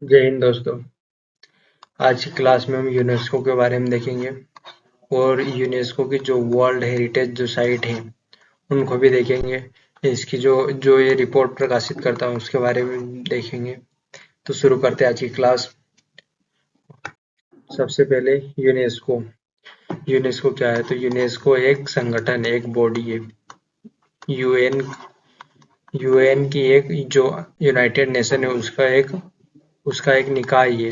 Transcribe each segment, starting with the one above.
जय हिंद दोस्तों। आज की क्लास में हम यूनेस्को के बारे में देखेंगे और यूनेस्को की जो वर्ल्ड हेरिटेज जो साइट है उनको भी देखेंगे। इसकी जो जो ये रिपोर्ट प्रकाशित करता है उसके बारे में देखेंगे। तो शुरू करते हैं आज की क्लास। सबसे पहले यूनेस्को। यूनेस्को क्या है? तो यूनेस्को एक संगठन है, एक बॉडी है। यूएन यूएन की एक जो यूनाइटेड नेशन है उसका एक निकाय है,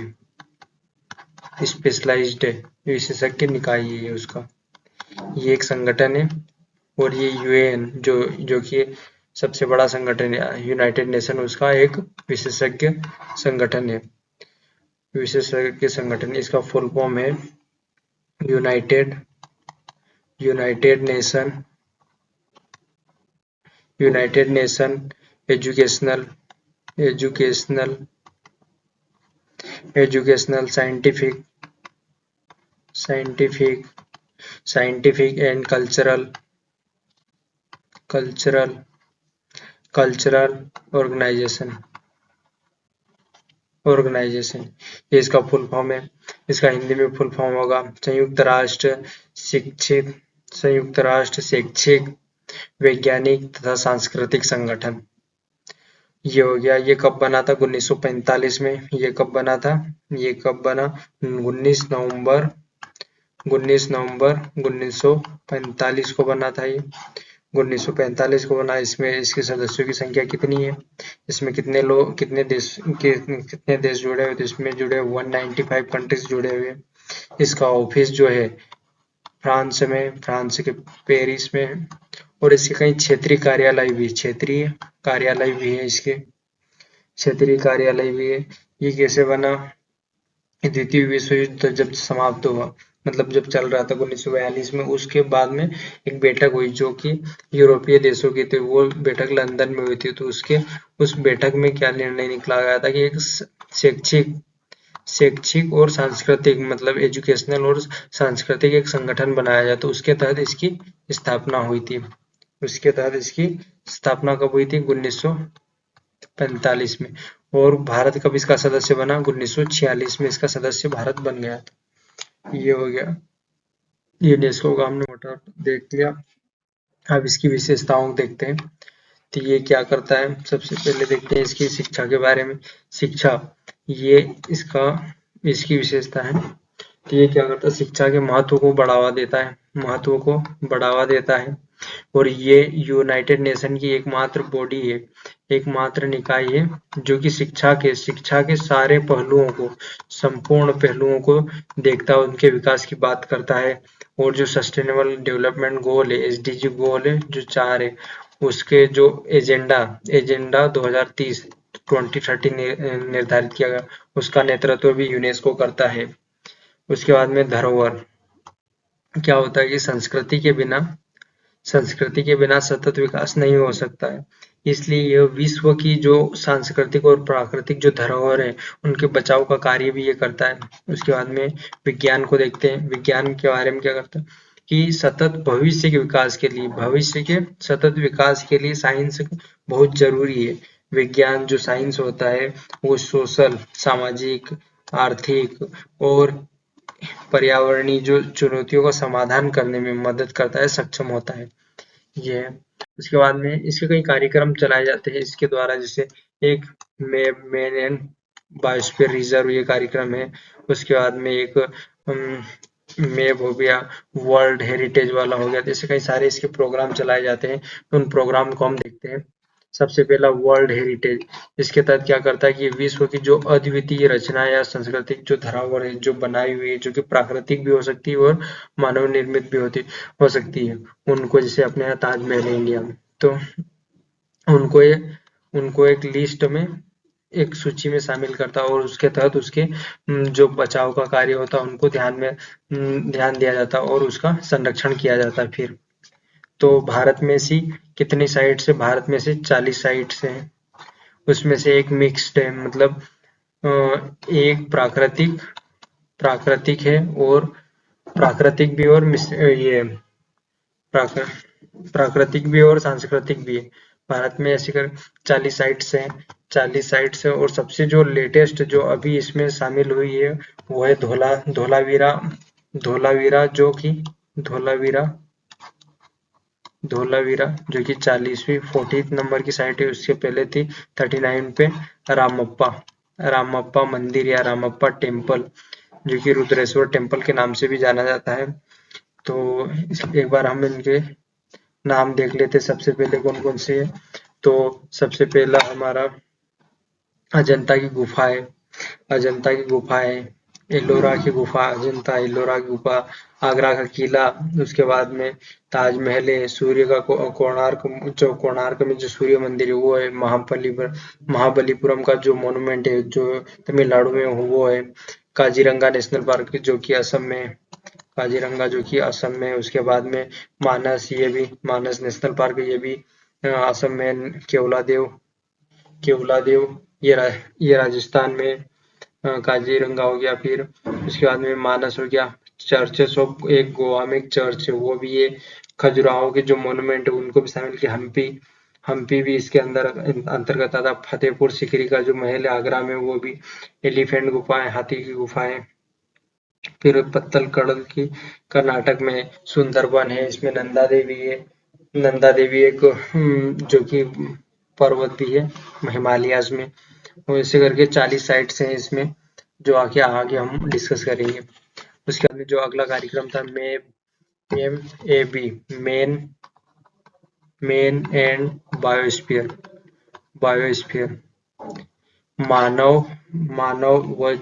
स्पेशलाइज्ड है, विशेषज्ञ निकाय है उसका। ये एक संगठन है और ये यूएन जो कि सबसे बड़ा संगठन है, यूनाइटेड नेशन उसका एक विशेषज्ञ संगठन है। विशेषज्ञ संगठन, इसका फुल फॉर्म है united united nation united nation educational educational educational scientific scientific and cultural cultural organisation organisation ये इसका फुल फॉर्म है। इसका हिंदी में फुल फॉर्म होगा शिक्षित संयुक्त राष्ट्र शैक्षिक वैज्ञानिक तथा सांस्कृतिक संगठन। ये हो गया। ये कब बना था? 1945 में। ये कब बना था? ये कब बना? 19 नवंबर 1945 को बना था ये। 1945 को बना। इसमें इसके सदस्यों की संख्या कितनी है? इसमें कितने देश जुड़े हुए? तो इसमें जुड़े 195 कंट्रीज जुड़े हुए हैं। इसका ऑफिस जो है फ्रांस के पेरिस में है और इसके कई क्षेत्रीय कार्यालय भी है इसके। क्षेत्रीय कार्यालय भी है। ये कैसे बना? द्वितीय विश्व युद्ध जब समाप्त हुआ, मतलब जब चल रहा था 1942 में, उसके बाद में एक बैठक हुई जो कि यूरोपीय देशों की थी। वो बैठक लंदन में हुई थी। तो उस बैठक में क्या निर्णय निकला गया था कि एक शैक्षिक शैक्षिक और सांस्कृतिक, मतलब एजुकेशनल और सांस्कृतिक एक संगठन बनाया जाए। तो उसके तहत इसकी स्थापना हुई थी। उसके तहत इसकी स्थापना कब हुई थी? 1945 में। और भारत कब इसका सदस्य बना? 1946 में इसका सदस्य भारत बन गया था। ये हो गया। यूनेस्को का हमने मोटा देख लिया। अब इसकी विशेषताओं को देखते हैं। तो ये क्या करता है? सबसे पहले देखते हैं इसकी शिक्षा के बारे में। शिक्षा, ये इसका इसकी विशेषता है। तो ये क्या करता है? शिक्षा के महत्व को बढ़ावा देता है, और ये यूनाइटेड नेशन की एकमात्र बॉडी है, एकमात्र निकाय है जो कि शिक्षा के सारे पहलुओं को, संपूर्ण पहलुओं को देखता है, उनके विकास की बात करता है। और जो सस्टेनेबल डेवलपमेंट गोल है, एसडीजी गोल है जो 4 है, उसके जो एजेंडा 2030 निर्धारित किया गया, उसका नेतृत्व भी यूनेस्को करता है। उसके बाद में धरोहर, क्या होता है कि संस्कृति के बिना सतत विकास नहीं हो सकता है। इसलिए यह विश्व की जो सांस्कृतिक और प्राकृतिक जो धरोहर है उनके बचाव का कार्य भी ये करता है। उसके बाद में विज्ञान को देखते हैं। विज्ञान के बारे में क्या करता है कि भविष्य के सतत विकास के लिए साइंस बहुत जरूरी है। विज्ञान जो साइंस होता है वो सोशल, सामाजिक, आर्थिक और पर्यावरणीय जो चुनौतियों का समाधान करने में मदद करता है, सक्षम होता है। ये है। उसके बाद में इसके कई कार्यक्रम चलाए जाते हैं इसके द्वारा, जैसे एक मेन एंड बायोस्फीयर रिजर्व ये कार्यक्रम है। उसके बाद में एक मेप हो गया, वर्ल्ड हेरिटेज वाला हो गया। जैसे कई सारे इसके प्रोग्राम चलाए जाते हैं, तो उन प्रोग्राम को हम देखते हैं। सबसे पहला वर्ल्ड हेरिटेज, इसके तहत क्या करता है कि विश्व की जो अद्वितीय रचना या सांस्कृतिक जो धरोहर है, जो बनाई हुई है, जो कि प्राकृतिक भी हो सकती है और मानव निर्मित भी हो सकती है, उनको, जैसे अपने यहाँ ताजमहल है इंडिया में, तो उनको ये उनको एक लिस्ट में, एक सूची में शामिल करता है और उसके तहत उसके जो बचाव का कार्य होता है उनको ध्यान दिया जाता है और उसका संरक्षण किया जाता है। फिर तो भारत में से कितनी साइट्स है? भारत में से 40 साइट्स हैं। उसमें से एक मिक्स्ड है, मतलब एक प्राकृतिक है और प्राकृतिक भी और ये प्राकृतिक भी और सांस्कृतिक भी है। भारत में ऐसी कर 40 साइट्स हैं, 40 साइट्स है। और सबसे जो लेटेस्ट जो अभी इसमें शामिल हुई है वो है धोलावीरा। धोलावीरा जो कि धोलावीरा धोलावीरा जो कि 40वीं 40 नंबर की साइट है। उससे पहले थी 39 पे रामप्पा रामप्पा मंदिर या रामप्पा टेम्पल, जो कि रुद्रेश्वर टेम्पल के नाम से भी जाना जाता है। तो एक बार हम इनके नाम देख लेते सबसे पहले कौन कौन से है। तो सबसे पहला हमारा अजंता की गुफा है। अजंता की गुफा है, एलोरा की गुफा, अजंता एलोरा की गुफा, आगरा का किला, उसके बाद में ताजमहल है, सूर्य का कोणार्क, जो कोणार्क में जो सूर्य मंदिर है वो है, महाबलीपुरम का जो मोनुमेंट है जो तमिलनाडु में वो है, काजीरंगा नेशनल पार्क जो कि असम में, काजीरंगा जो कि असम में। उसके बाद में मानस, ये भी मानस नेशनल पार्क है, ये भी असम में। केवलादेव ये राजस्थान में। काजीरंगा हो गया, फिर उसके बाद में मानस हो गया। चर्चेस ऑफ, एक गोवा में एक चर्च है वो भी है। खजुराहो के जो मोनुमेंट है उनको भी शामिल किया। हम्पी भी इसके अंदर अंतर्गत आता। फतेहपुर सीकरी का जो महल है आगरा में वो भी। एलिफेंट गुफा है, हाथी की गुफा है। फिर पत्तलकड़ की कर्नाटक में सुंदरबन है, इसमें नंदा देवी है। नंदा देवी एक जो कि पर्वत भी है हिमालयाज में। और ऐसे करके 40 साइट्स हैं इसमें, जो आगे आगे हम डिस्कस करेंगे। उसके बाद में जो अगला कार्यक्रम था MEB, man man and biosphere. Biosphere मानव मानव व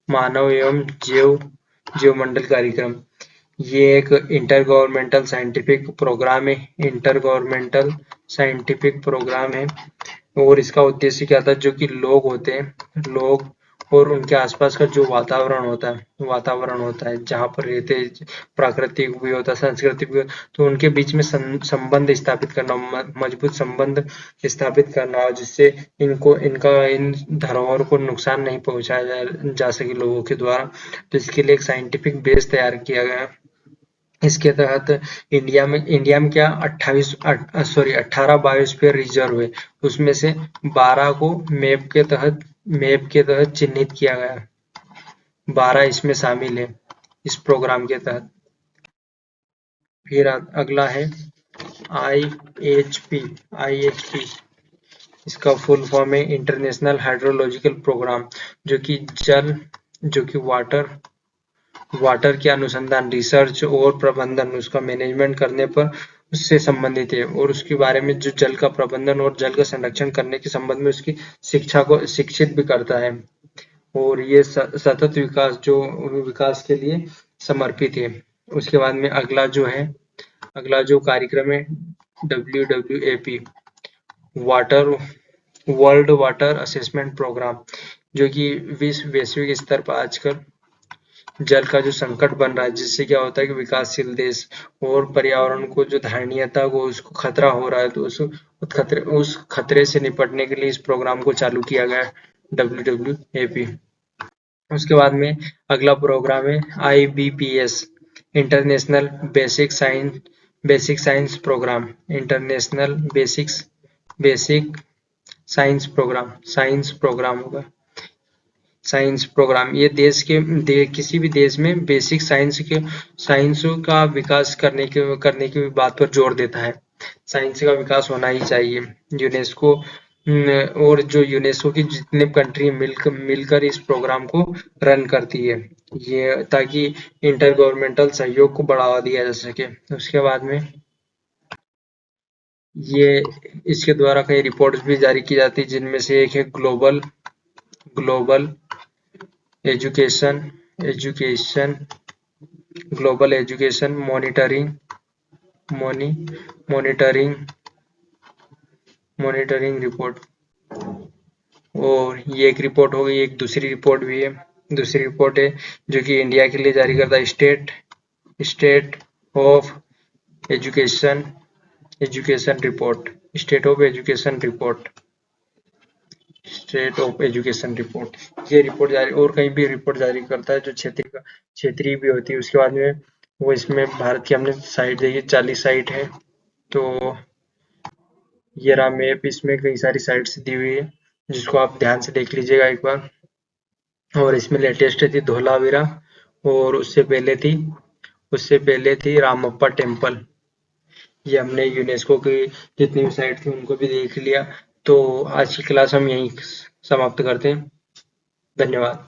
मानव एवं जीवमंडल कार्यक्रम। ये एक इंटर गवर्नमेंटल साइंटिफिक प्रोग्राम है। इंटर गवर्नमेंटल साइंटिफिक प्रोग्राम है। और इसका उद्देश्य क्या था, जो कि लोग होते हैं, लोग और उनके आसपास का जो वातावरण होता है जहाँ पर रहते हैं, प्राकृतिक भी होता है, सांस्कृतिक भी होता है, तो उनके बीच में संबंध स्थापित करना, मजबूत संबंध स्थापित करना, और जिससे इन धरोहर को नुकसान नहीं पहुंचाया जा सके लोगों के द्वारा। तो इसके लिए एक साइंटिफिक बेस तैयार किया गया। इसके तहत इंडिया में क्या 18 बायोस्फीयर रिजर्व है। उसमें से 12 को मैप के तहत चिन्हित किया गया। 12 इसमें शामिल है इस प्रोग्राम के तहत। फिर अगला है IHP। IHP इसका फुल फॉर्म है इंटरनेशनल हाइड्रोलॉजिकल प्रोग्राम, जो कि जल जो कि वाटर वाटर के अनुसंधान, रिसर्च और प्रबंधन, उसका मैनेजमेंट करने पर उससे संबंधित है। और उसके बारे में जो जल का प्रबंधन और जल का संरक्षण करने के संबंध में उसकी शिक्षा को शिक्षित भी करता है। और ये सतत विकास के लिए समर्पित है। उसके बाद में अगला जो कार्यक्रम है WWAP, water world water assessment programme, जो कि वैश्विक स्तर पर आजकल जल का जो संकट बन रहा है, जिससे क्या होता है कि विकासशील देश और पर्यावरण को जो धारणीयता को उसको खतरा हो रहा है, तो उस खतरे से निपटने के लिए इस प्रोग्राम को चालू किया गया है, WWAP। उसके बाद में अगला प्रोग्राम है IBPS, international basic science programme. International basic science programme होगा। साइंस प्रोग्राम ये किसी भी देश में बेसिक साइंस का विकास करने की बात पर जोर देता है। साइंस का विकास होना ही चाहिए। यूनेस्को और जो यूनेस्को की जितने कंट्री मिलकर इस प्रोग्राम को रन करती है, ये ताकि इंटर गवर्नमेंटल सहयोग को बढ़ावा दिया जा सके। उसके बाद में ये इसके द्वारा कई रिपोर्ट्स भी जारी की जाती है, जिनमें से एक है global education education global education monitoring monitoring report. और ये एक रिपोर्ट हो गई। एक दूसरी रिपोर्ट भी है, दूसरी रिपोर्ट है जो कि इंडिया के लिए जारी करता है, state of education education report state of education report state of education report. ये रिपोर्ट जारी, और कहीं भी रिपोर्ट जारी करता है जो क्षेत्रीय भी होती है। उसके बाद में वो इसमें भारत की हमने साइट देखी 40 साइट है। तो ये रहा मैप, इसमें कई सारी साइट्स दी हुई है जिसको आप ध्यान से देख लीजिएगा एक बार। और इसमें लेटेस्ट थी धोलावीरा, और उससे पहले थी रामप्पा टेम्पल। ये हमने यूनेस्को की जितनी भी साइट थी उनको भी देख लिया। तो आज की क्लास हम यहीं समाप्त करते हैं। धन्यवाद।